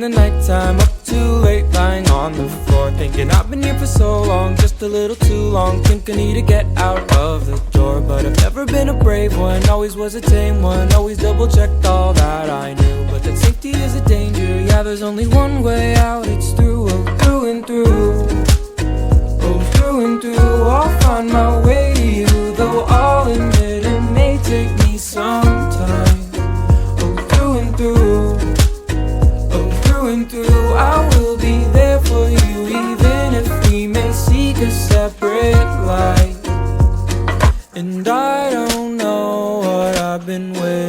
the nighttime, up too late, lying on the floor, thinking I've been here for so long, just a little too long. Think I need to get out of the door, but I've never been a brave one, always was a tame one, always double checked all that I knew. But that safety is a danger, yeah, there's only one way out, it's through, oh, through and through. Oh, through and through, I'll find my way to you, though I'll admit it may take me some time. Oh, through and through, oh, through and through, I will be there for you, even if we may seek a separate light. And I don't know what I've been waiting